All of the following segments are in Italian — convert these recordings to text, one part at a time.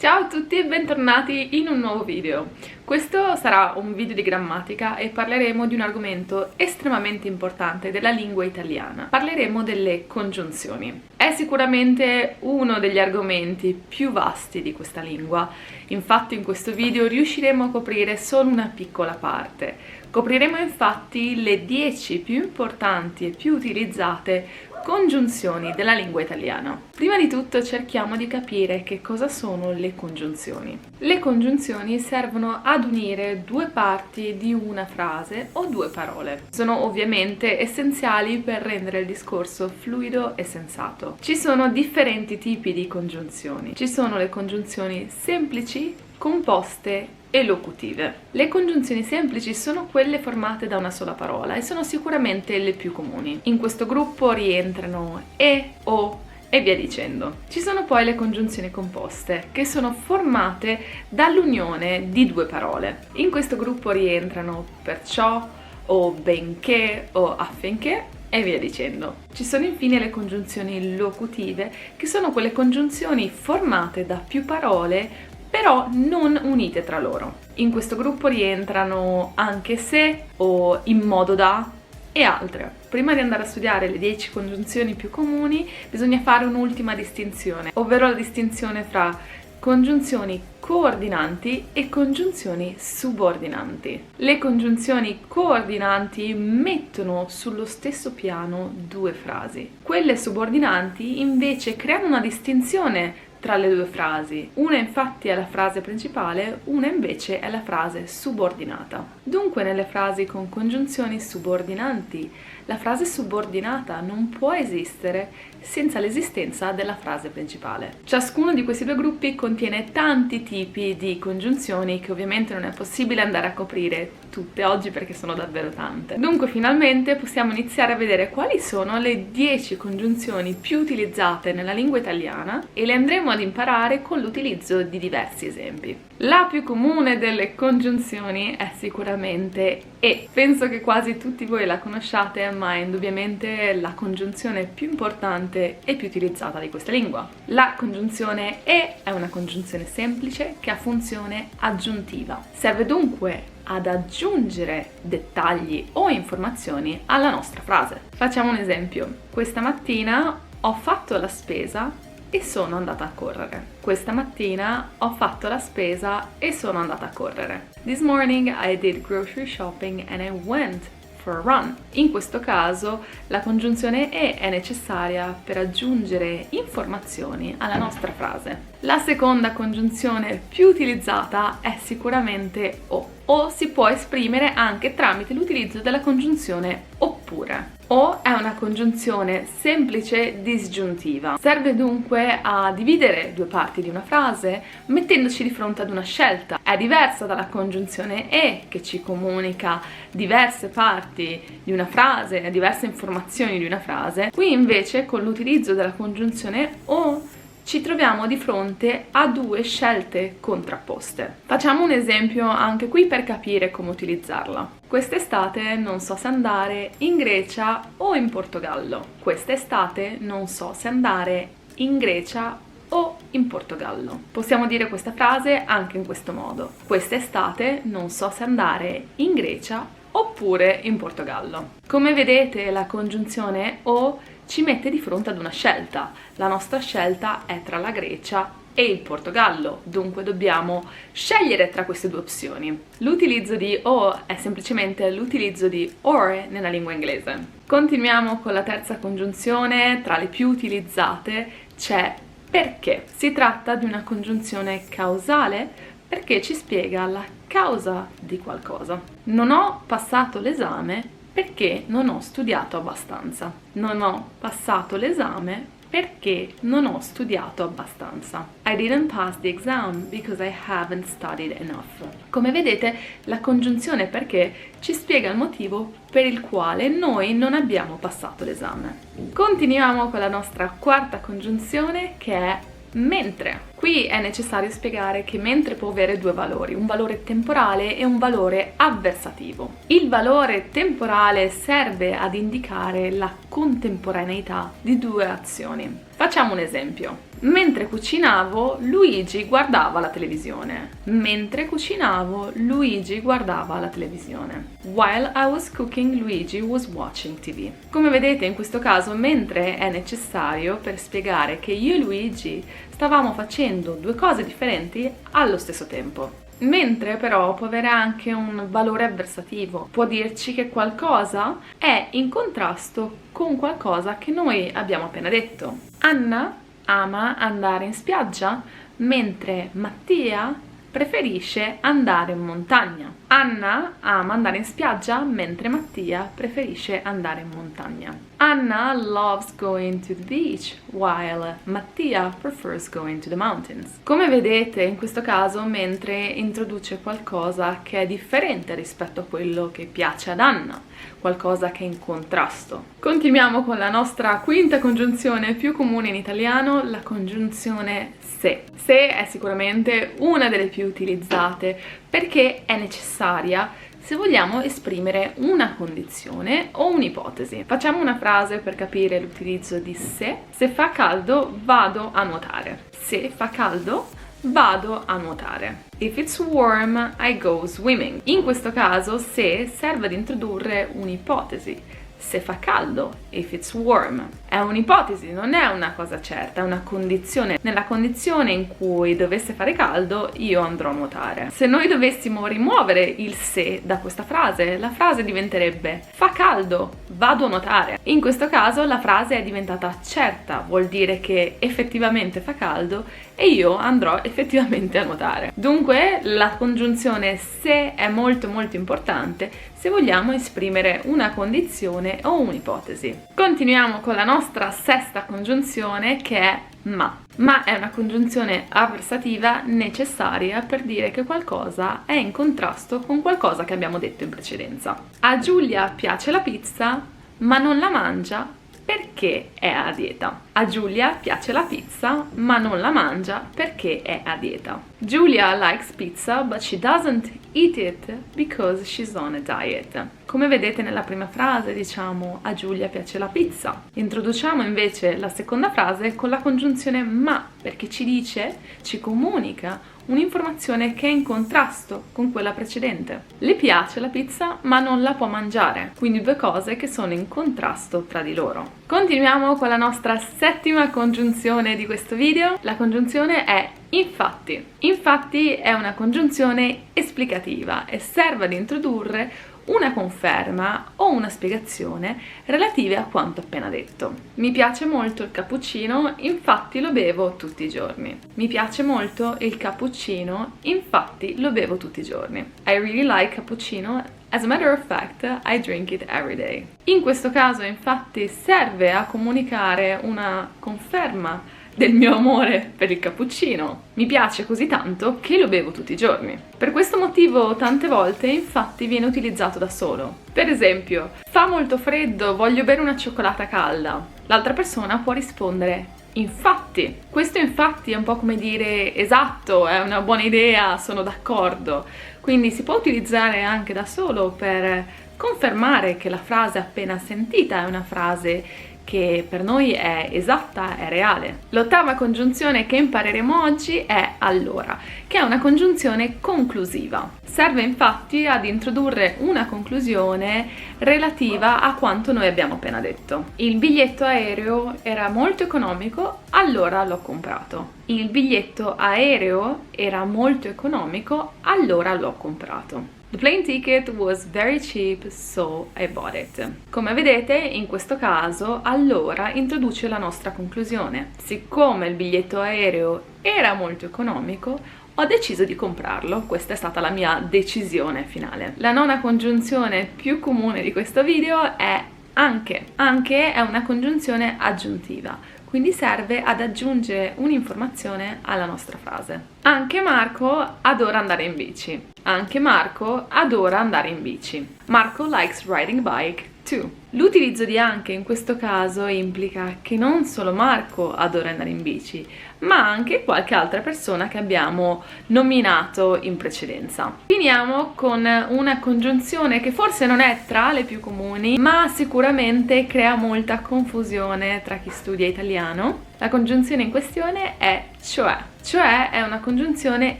Ciao a tutti e bentornati in un nuovo video. Questo sarà un video di grammatica e parleremo di un argomento estremamente importante della lingua italiana. Parleremo delle congiunzioni. È sicuramente uno degli argomenti più vasti di questa lingua, infatti in questo video riusciremo a coprire solo una piccola parte. Copriremo infatti le 10 più importanti e più utilizzate congiunzioni della lingua italiana. Prima di tutto cerchiamo di capire che cosa sono le congiunzioni. Le congiunzioni servono ad unire due parti di una frase o due parole. Sono ovviamente essenziali per rendere il discorso fluido e sensato. Ci sono differenti tipi di congiunzioni. Ci sono le congiunzioni semplici, composte e locutive. Le congiunzioni semplici sono quelle formate da una sola parola e sono sicuramente le più comuni. In questo gruppo rientrano e, o e via dicendo. Ci sono poi le congiunzioni composte, che sono formate dall'unione di due parole. In questo gruppo rientrano perciò, o benché, o affinché e via dicendo. Ci sono infine le congiunzioni locutive, che sono quelle congiunzioni formate da più parole però non unite tra loro. In questo gruppo rientrano anche se o in modo da e altre. Prima di andare a studiare le 10 congiunzioni più comuni bisogna fare un'ultima distinzione, ovvero la distinzione fra congiunzioni coordinanti e congiunzioni subordinanti. Le congiunzioni coordinanti mettono sullo stesso piano due frasi. Quelle subordinanti invece creano una distinzione tra le due frasi. Una infatti è la frase principale, una invece è la frase subordinata. Dunque nelle frasi con congiunzioni subordinanti, la frase subordinata non può esistere senza l'esistenza della frase principale. Ciascuno di questi due gruppi contiene tanti tipi di congiunzioni che ovviamente non è possibile andare a coprire tutte oggi perché sono davvero tante. Dunque finalmente possiamo iniziare a vedere quali sono le 10 congiunzioni più utilizzate nella lingua italiana e le andremo ad imparare con l'utilizzo di diversi esempi. La più comune delle congiunzioni è sicuramente e. Penso che quasi tutti voi la conosciate, ma è indubbiamente la congiunzione più importante e più utilizzata di questa lingua. La congiunzione e è una congiunzione semplice che ha funzione aggiuntiva. Serve dunque ad aggiungere dettagli o informazioni alla nostra frase. Facciamo un esempio. Questa mattina ho fatto la spesa e sono andata a correre. Questa mattina ho fatto la spesa e sono andata a correre. This morning I did grocery shopping and I went for a run. In questo caso la congiunzione e è necessaria per aggiungere informazioni alla nostra frase. La seconda congiunzione più utilizzata è sicuramente o si può esprimere anche tramite l'utilizzo della congiunzione oppure. O è una congiunzione semplice disgiuntiva. Serve dunque a dividere due parti di una frase mettendoci di fronte ad una scelta. È diversa dalla congiunzione e che ci comunica diverse parti di una frase, diverse informazioni di una frase. Qui invece con l'utilizzo della congiunzione o ci troviamo di fronte a due scelte contrapposte. Facciamo un esempio anche qui per capire come utilizzarla. Quest'estate non so se andare in Grecia o in Portogallo. Quest'estate non so se andare in Grecia o in Portogallo. Possiamo dire questa frase anche in questo modo. Quest'estate non so se andare in Grecia oppure in Portogallo. Come vedete la congiunzione o ci mette di fronte ad una scelta. La nostra scelta è tra la Grecia e il Portogallo, dunque dobbiamo scegliere tra queste due opzioni. L'utilizzo di o è semplicemente l'utilizzo di or nella lingua inglese. Continuiamo con la terza congiunzione, tra le più utilizzate c'è perché. Si tratta di una congiunzione causale perché ci spiega la causa di qualcosa. Non ho passato l'esame perché non ho studiato abbastanza. Non ho passato l'esame perché non ho studiato abbastanza. I didn't pass the exam because I haven't studied enough. Come vedete, la congiunzione perché ci spiega il motivo per il quale noi non abbiamo passato l'esame. Continuiamo con la nostra quarta congiunzione che è mentre. Qui è necessario spiegare che mentre può avere due valori, un valore temporale e un valore avversativo. Il valore temporale serve ad indicare la contemporaneità di due azioni. Facciamo un esempio. Mentre cucinavo, Luigi guardava la televisione. Mentre cucinavo, Luigi guardava la televisione. While I was cooking, Luigi was watching TV. Come vedete, in questo caso, mentre è necessario per spiegare che io e Luigi stavamo facendo due cose differenti allo stesso tempo. Mentre però può avere anche un valore avversativo, può dirci che qualcosa è in contrasto con qualcosa che noi abbiamo appena detto. Anna ama andare in spiaggia, mentre Mattia preferisce andare in montagna. Anna ama andare in spiaggia, mentre Mattia preferisce andare in montagna. Anna loves going to the beach, while Mattia prefers going to the mountains. Come vedete, in questo caso, mentre introduce qualcosa che è differente rispetto a quello che piace ad Anna, qualcosa che è in contrasto. Continuiamo con la nostra quinta congiunzione più comune in italiano, la congiunzione se. Se è sicuramente una delle più utilizzate perché è necessaria se vogliamo esprimere una condizione o un'ipotesi. Facciamo una frase per capire l'utilizzo di se. Se fa caldo, vado a nuotare. Se fa caldo, vado a nuotare. If it's warm, I go swimming. In questo caso, se serve ad introdurre un'ipotesi. Se fa caldo, if it's warm. È un'ipotesi, non è una cosa certa, è una condizione. Nella condizione in cui dovesse fare caldo, io andrò a nuotare. Se noi dovessimo rimuovere il se da questa frase, la frase diventerebbe fa caldo, vado a nuotare. In questo caso la frase è diventata certa, vuol dire che effettivamente fa caldo e io andrò effettivamente a nuotare. Dunque la congiunzione se è molto importante se vogliamo esprimere una condizione o un'ipotesi. Continuiamo con la nostra sesta congiunzione che è ma. Ma è una congiunzione avversativa necessaria per dire che qualcosa è in contrasto con qualcosa che abbiamo detto in precedenza. A Giulia piace la pizza, ma non la mangia perché è a dieta. A Giulia piace la pizza, ma non la mangia perché è a dieta. Giulia likes pizza, but she doesn't eat it because she's on a diet. Come vedete nella prima frase diciamo a Giulia piace la pizza. Introduciamo invece la seconda frase con la congiunzione ma, perché ci dice, ci comunica un'informazione che è in contrasto con quella precedente. Le piace la pizza ma non la può mangiare, quindi due cose che sono in contrasto tra di loro. Continuiamo con la nostra settima congiunzione di questo video. La congiunzione è infatti. Infatti è una congiunzione esplicativa e serve ad introdurre una conferma o una spiegazione relative a quanto appena detto. Mi piace molto il cappuccino, infatti lo bevo tutti i giorni. Mi piace molto il cappuccino, infatti lo bevo tutti i giorni. I really like cappuccino. As a matter of fact, I drink it every day. In questo caso, infatti, serve a comunicare una conferma del mio amore per il cappuccino. Mi piace così tanto che lo bevo tutti i giorni. Per questo motivo tante volte infatti viene utilizzato da solo. Per esempio, fa molto freddo, voglio bere una cioccolata calda. L'altra persona può rispondere infatti. Questo infatti è un po' come dire esatto, è una buona idea, sono d'accordo. Quindi si può utilizzare anche da solo per confermare che la frase appena sentita è una frase che per noi è esatta, è reale. L'ottava congiunzione che impareremo oggi è allora, che è una congiunzione conclusiva. Serve infatti ad introdurre una conclusione relativa a quanto noi abbiamo appena detto. Il biglietto aereo era molto economico, allora l'ho comprato. Il biglietto aereo era molto economico, allora l'ho comprato. The plane ticket was very cheap, so I bought it. Come vedete, in questo caso, allora introduce la nostra conclusione. Siccome il biglietto aereo era molto economico, ho deciso di comprarlo. Questa è stata la mia decisione finale. La nona congiunzione più comune di questo video è anche. Anche è una congiunzione aggiuntiva, quindi serve ad aggiungere un'informazione alla nostra frase. Anche Marco adora andare in bici. Anche Marco adora andare in bici. Marco likes riding bike to. L'utilizzo di anche in questo caso implica che non solo Marco adora andare in bici, ma anche qualche altra persona che abbiamo nominato in precedenza. Finiamo con una congiunzione che forse non è tra le più comuni, ma sicuramente crea molta confusione tra chi studia italiano. La congiunzione in questione è cioè è una congiunzione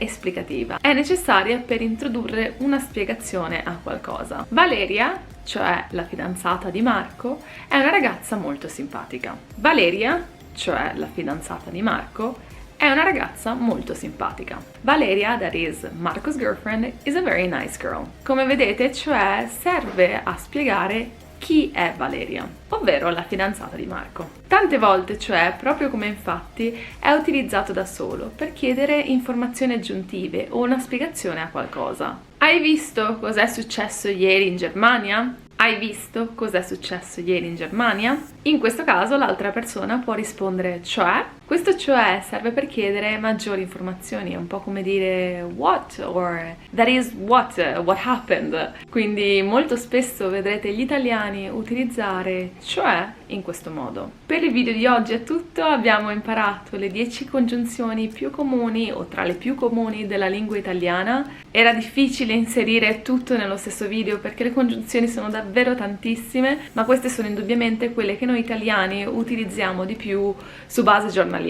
esplicativa. È necessaria per introdurre una spiegazione a qualcosa. Valeria, cioè la fidanzata di Marco, è una ragazza molto simpatica. Valeria, cioè la fidanzata di Marco, è una ragazza molto simpatica. Valeria, that is Marco's girlfriend, is a very nice girl. Come vedete, cioè serve a spiegare chi è Valeria, ovvero la fidanzata di Marco. Tante volte, cioè, proprio come infatti, è utilizzato da solo per chiedere informazioni aggiuntive o una spiegazione a qualcosa. Hai visto cos'è successo ieri in Germania? Hai visto cos'è successo ieri in Germania? In questo caso l'altra persona può rispondere cioè. Questo cioè serve per chiedere maggiori informazioni, è un po' come dire what or that is what happened. Quindi molto spesso vedrete gli italiani utilizzare cioè in questo modo. Per il video di oggi è tutto, abbiamo imparato le 10 congiunzioni più comuni o tra le più comuni della lingua italiana. Era difficile inserire tutto nello stesso video perché le congiunzioni sono davvero tantissime, ma queste sono indubbiamente quelle che noi italiani utilizziamo di più su base giornaliera.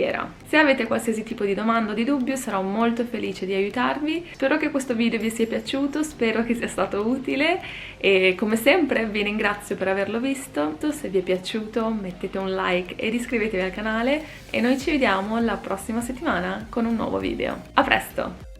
Se avete qualsiasi tipo di domanda o di dubbio sarò molto felice di aiutarvi. Spero che questo video vi sia piaciuto, spero che sia stato utile e come sempre vi ringrazio per averlo visto. Se vi è piaciuto mettete un like ed iscrivetevi al canale e noi ci vediamo la prossima settimana con un nuovo video. A presto!